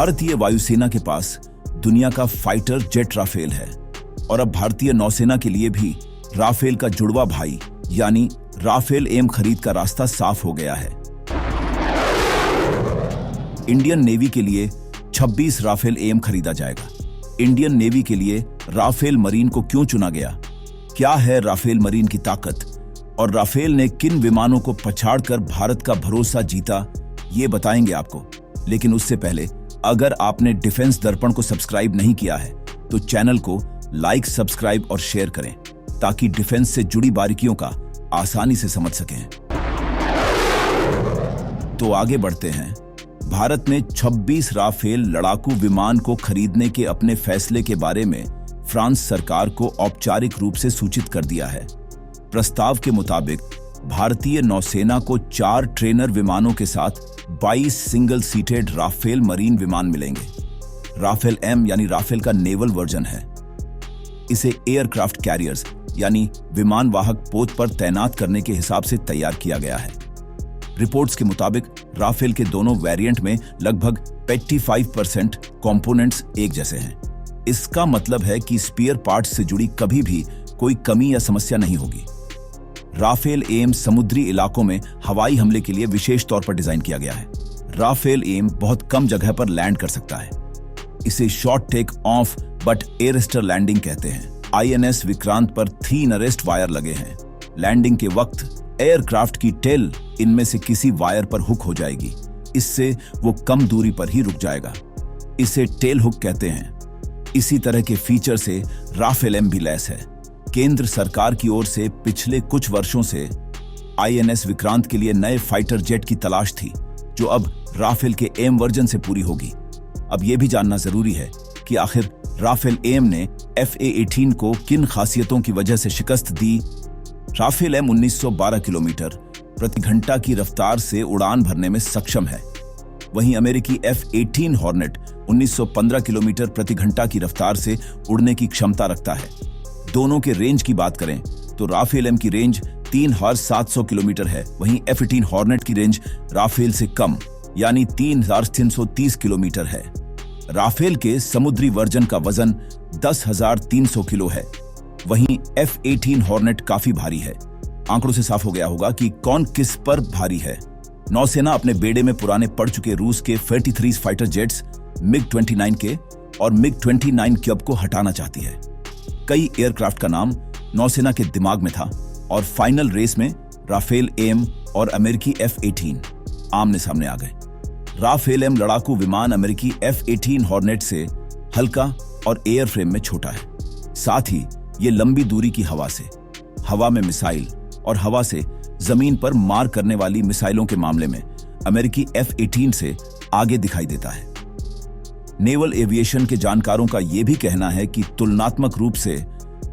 भारतीय वायुसेना के पास दुनिया का फाइटर जेट राफेल है और अब भारतीय नौसेना के लिए भी राफेल का जुड़वा भाई यानी राफेल एम खरीद का रास्ता साफ हो गया है। इंडियन नेवी के लिए 26 राफेल एम खरीदा जाएगा। इंडियन नेवी के लिए राफेल मरीन को क्यों चुना गया, क्या है राफेल मरीन की ताकत और राफेल ने किन विमानों को पछाड़कर भारत का भरोसा जीता, ये बताएंगे आपको। लेकिन उससे पहले अगर आपने डिफेंस दर्पण को सब्सक्राइब नहीं किया है तो चैनल को लाइक, सब्सक्राइब और शेयर करें ताकि डिफेंस से जुड़ी बारीकियों का आसानी से समझ सकें। तो आगे बढ़ते हैं। भारत ने 26 राफेल लड़ाकू विमान को खरीदने के अपने फैसले के बारे में फ्रांस सरकार को औपचारिक रूप से सूचित कर दिया है। प्रस्ताव के मुताबिक भारतीय नौसेना को 4 ट्रेनर विमानों के साथ 22 सिंगल सीटेड राफेल मरीन विमान मिलेंगे। राफेल एम यानी राफेल का नेवल वर्जन है। इसे एयरक्राफ्ट कैरियर्स यानी विमान वाहक पोत पर तैनात करने के हिसाब से तैयार किया गया है। रिपोर्ट्स के मुताबिक राफेल के दोनों वेरिएंट में लगभग 85% कंपोनेंट्स एक जैसे हैं। इसका मतलब है कि स्पेयर पार्ट्स से जुड़ी कभी भी कोई कमी या समस्या नहीं होगी। राफेल एम समुद्री इलाकों में हवाई हमले के लिए विशेष तौर पर डिजाइन किया गया है। राफेल एम बहुत कम जगह पर लैंड कर सकता है। इसे short take off but arrested landing कहते हैं। INS विक्रांत पर 3 अरेस्ट वायर लगे हैं। लैंडिंग के वक्त एयरक्राफ्ट की टेल इनमें से किसी वायर पर हुक हो जाएगी। इससे वो कम दूरी पर ही रुक जाएगा। इसे टेल हुक कहते हैं। इसी तरह के फीचर से राफेल एम भी लैस है। केंद्र सरकार की ओर से पिछले कुछ वर्षों से INS विक्रांत के लिए नए फाइटर जेट की तलाश थी, जो अब राफेल के एम वर्जन से पूरी होगी। अब यह भी जानना जरूरी है कि आखिर राफेल एम ने FA-18 को किन खासियतों की वजह से शिकस्त दी। राफेल एम 1912 किलोमीटर प्रति घंटा की रफ्तार से उड़ान भरने में सक्षम है। वहीं अमेरिकी F-18 हॉर्नेट 1915 किलोमीटर प्रति घंटा की रफ्तार से उड़ने की क्षमता रखता है। दोनों के रेंज की बात करें तो राफेल एम की रेंज 3700 किलोमीटर है, वहीं F-18 हॉर्नेट की रेंज राफेल से कम यानी 3330 किलोमीटर है। राफेल के समुद्री वर्जन का वजन 10,300 किलो है, वहीं F-18 हॉर्नेट काफी भारी है। आंकड़ों से साफ हो गया होगा कि कौन किस पर भारी है। नौसेना अपने बेड़े में पुराने पड़ चुके रूस के 33 फाइटर जेट्स MiG-29 के और MiG-29 क्यूब को हटाना चाहती है। कई एयरक्राफ्ट का नाम नौसेना के दिमाग में था और फाइनल रेस में राफेल एम और अमेरिकी F-18 आमने सामने आ गए। राफेल एम लड़ाकू विमान अमेरिकी F-18 हॉर्नेट से हल्का और एयरफ्रेम में छोटा है। साथ ही ये लंबी दूरी की हवा में मिसाइल और हवा से जमीन पर मार करने वाली मिसाइलों के मामले में अमेरिकी F-18 से आगे दिखाई देता है। नेवल एविएशन के जानकारों का यह भी कहना है कि तुलनात्मक रूप से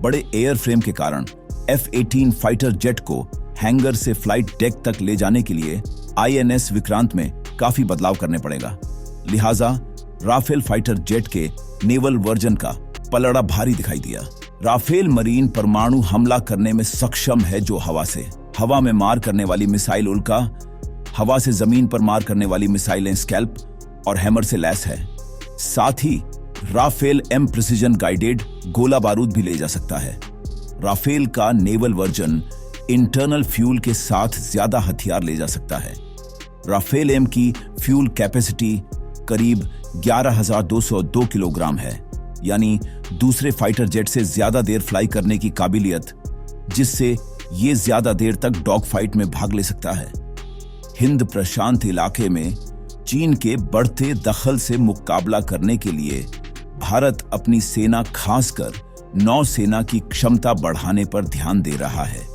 बड़े एयरफ्रेम के कारण F-18 फाइटर जेट को हैंगर से फ्लाइट डेक तक ले जाने के लिए INS विक्रांत में काफी बदलाव करने पड़ेगा। लिहाजा राफेल फाइटर जेट के नेवल वर्जन का पलड़ा भारी दिखाई दिया। राफेल मरीन परमाणु हमला करने में सक्षम है, जो हवा में मार करने वाली मिसाइल उल्का, हवा से जमीन पर मार करने वाली मिसाइलें स्कैल्प और हैमर से लैस है। साथ ही राफेल एम प्रिसीजन गाइडेड गोला बारूद भी ले जा सकता है। राफेल का नेवल वर्जन इंटरनल फ्यूल के साथ ज्यादा हथियार ले जा सकता है। राफेल एम की फ्यूल कैपेसिटी करीब 11,202 किलोग्राम है, यानी दूसरे फाइटर जेट से ज्यादा देर फ्लाई करने की काबिलियत, जिससे ये ज्यादा देर तक डॉग फाइट में भाग ले सकता है। हिंद प्रशांत इलाके में चीन के बढ़ते दखल से मुकाबला करने के लिए भारत अपनी सेना, खासकर नौसेना की क्षमता बढ़ाने पर ध्यान दे रहा है।